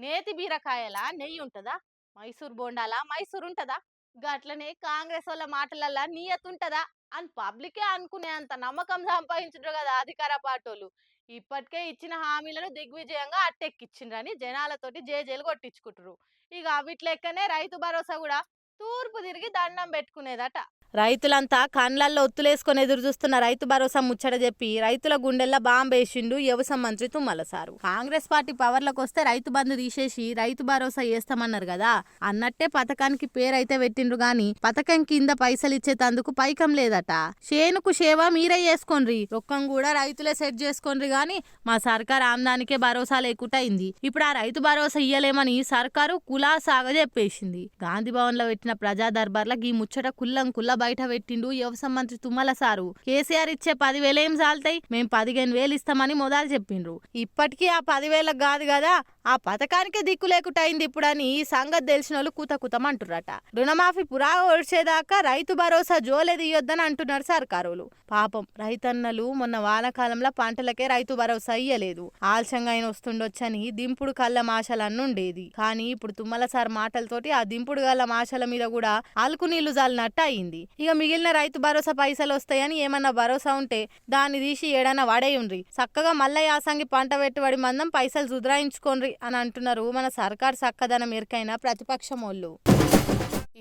నేతి బీరకాయలా నెయ్యి ఉంటదా? మైసూర్ బోండాలా మైసూర్ ఉంటదా? గట్లనే కాంగ్రెస్ వాళ్ళ మాటలల్లా నియత్ ఉంటదా అని పబ్లికే అనుకునేంత నమ్మకం సంపాదించుండ్రు కదా అధికార పార్టీలు. ఇప్పటికే ఇచ్చిన హామీలను దిగ్విజయంగా అట్టెక్కిచ్చిండ్రని జనాలతోటి జేజేలు కొట్టించుకుంటారు. ఇక అవిట్ లెక్కనే రైతు భరోసా కూడా తూర్పు తిరిగి దండం పెట్టుకునేదట. రైతులంతా కండ్లల్లో ఒత్తులేసుకొని ఎదురు చూస్తున్న రైతు భరోసా ముచ్చట చెప్పి రైతుల గుండెల్లో బాంబేసిండు వ్యవసాయ మంత్రి తుమ్మల సారు. కాంగ్రెస్ పార్టీ పవర్లకు వస్తే రైతు బంధు తీసేసి రైతు భరోసా చేస్తామన్నారు కదా, అన్నట్టే పథకానికి పేరైతే పెట్టిండ్రు గాని పథకం కింద పైసలు ఇచ్చేతందుకు పైకం లేదట. చేనుకు సేవ మీరే చేసుకోండ్రి, రొక్కం కూడా రైతులే సెట్ చేసుకోండ్రి గాని మా సర్కార్ ఆమ్దానికే భరోసా లేకుండా అయింది. ఇప్పుడు ఆ రైతు భరోసా ఇయ్యలేమని సర్కారు కులాసాగా చెప్పేసింది. గాంధీ భవన్ లో పెట్టిన ప్రజా దర్బార్ల ఈ ముచ్చట కుల్లం బయట పెట్టిండు వ్యవసాయ మంత్రి తుమ్మల సారు. కేసీఆర్ ఇచ్చే 10,000 ఏం చాలుతాయి, మేము 15,000 ఇస్తామని మొదలు చెప్పిండ్రు. ఇప్పటికీ ఆ 10,000 కాదు కదా, ఆ పథకానికే దిక్కు లేకుండా అయింది ఇప్పుడని ఈ సంగతి తెలిసిన వాళ్ళు కుతకుతమంటుర్రట. రుణమాఫీ పురా వచ్చేదాకా రైతు భరోసా జోలే తీయొద్దని అంటున్నారు సర్కారులు. పాపం రైతన్నలు మొన్న వానకాలంలో పంటలకే రైతు భరోసా ఇయ్యలేదు. ఆలస్యంగా ఆయన వస్తుండొచ్చని దింపుడు కళ్ళ మాషలన్నుండేది. కానీ ఇప్పుడు తుమ్మల సార్ మాటలతోటి ఆ దింపుడు గల్ల మాషల మీద కూడా అలుకు నీళ్లు జాలినట్టు అయింది. ఇక మిగిలిన రైతు భరోసా పైసలు వస్తాయని ఏమన్నా భరోసా ఉంటే దాన్ని తీసి ఏడన్నా వడేయుండ్రి, చక్కగా మళ్ళీ యాసంగి పంట పెట్టుబడి మందం పైసలు సుధరాయించుకోండ్రి అని అంటున్నారు మన సర్కార్ చక్కదనం ఎరికైన ప్రతిపక్షమోళ్ళు.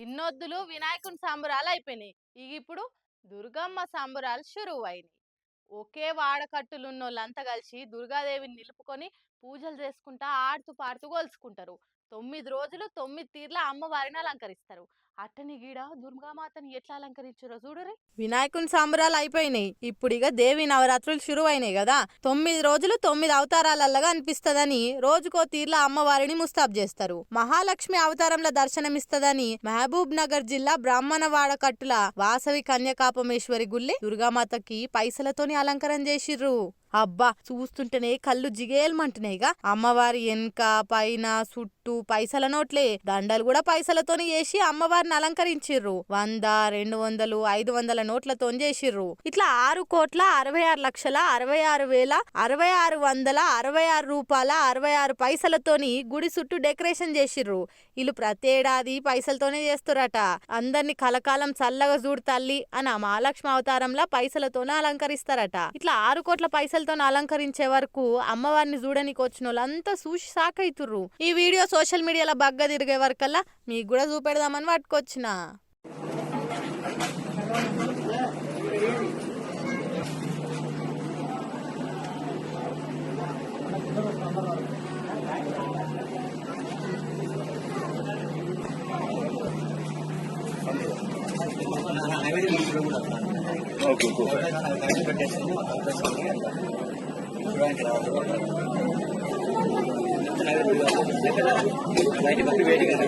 ఇన్నొద్దులు వినాయకుని సంబరాలు అయిపోయినాయి. ఇక ఇప్పుడు దుర్గమ్మ సంబరాలు షురువు అయినాయి. ఒకే వాడకట్టులున్నోళ్ళంతా కలిసి దుర్గాదేవిని నిలుపుకొని పూజలు చేసుకుంటా ఆడుతూ పాడుతూ కొలుసుకుంటారు. 9 రోజులు 9 తీర్ల అమ్మవారిని అలంకరిస్తారు. అట్టని గీడ దుర్గామాతని ఎట్లా అలంకరించారో చూడరే. వినాయకుని సంబరాలు అయిపోయినాయి, ఇప్పుడు ఇక దేవి నవరాత్రులు షురువైనాయి కదా. 9 రోజులు 9 అవతారాలల్లగా అనిపిస్తదని రోజుకో తీర్ల అమ్మవారిని ముస్తాబ్ చేస్తారు. మహాలక్ష్మి అవతారంలో దర్శనమిస్తదని మహబూబ్ నగర్ జిల్లా బ్రాహ్మణవాడ కట్టుల వాసవి కన్యకాపమేశ్వరి గుళ్ళి దుర్గామాతకి పైసలతోని అలంకరణ చేసిర్రు. అబ్బా చూస్తుంటేనే కళ్ళు జిగేల్మంటున్నాయిగా. అమ్మవారి వెనక పైన చుట్టూ పైసల నోట్లే, దండలు కూడా పైసలతోని చేసి అమ్మవారిని అలంకరించిర్రు. 100, 200, 500 నోట్లతో చేసిర్రు. ఇట్లా 6,66,66,66,66 రూపాయల 66 పైసలతోని గుడి చుట్టూ డెకరేషన్ చేసిర్రు. వీళ్ళు ప్రతి ఏడాది పైసలతోనే చేస్తురట. అందరిని కలకాలం చల్లగా చూడు తల్లి అని ఆ మహాలక్ష్మి అవతారంలో పైసలతోనే అలంకరిస్తారట. ఇట్లా 6 కోట్ల పైసలతో అలంకరించే వరకు అమ్మవారిని చూడడానికి వచ్చిన వాళ్ళంతా చూసి సాకైతుర్రు. ఈ వీడియో సోషల్ మీడియాలో బగ్గ తిరిగే వరకల్లా మీకు కూడా చూపెడదామని పట్టుకొచ్చిన. బయట వేడి కదా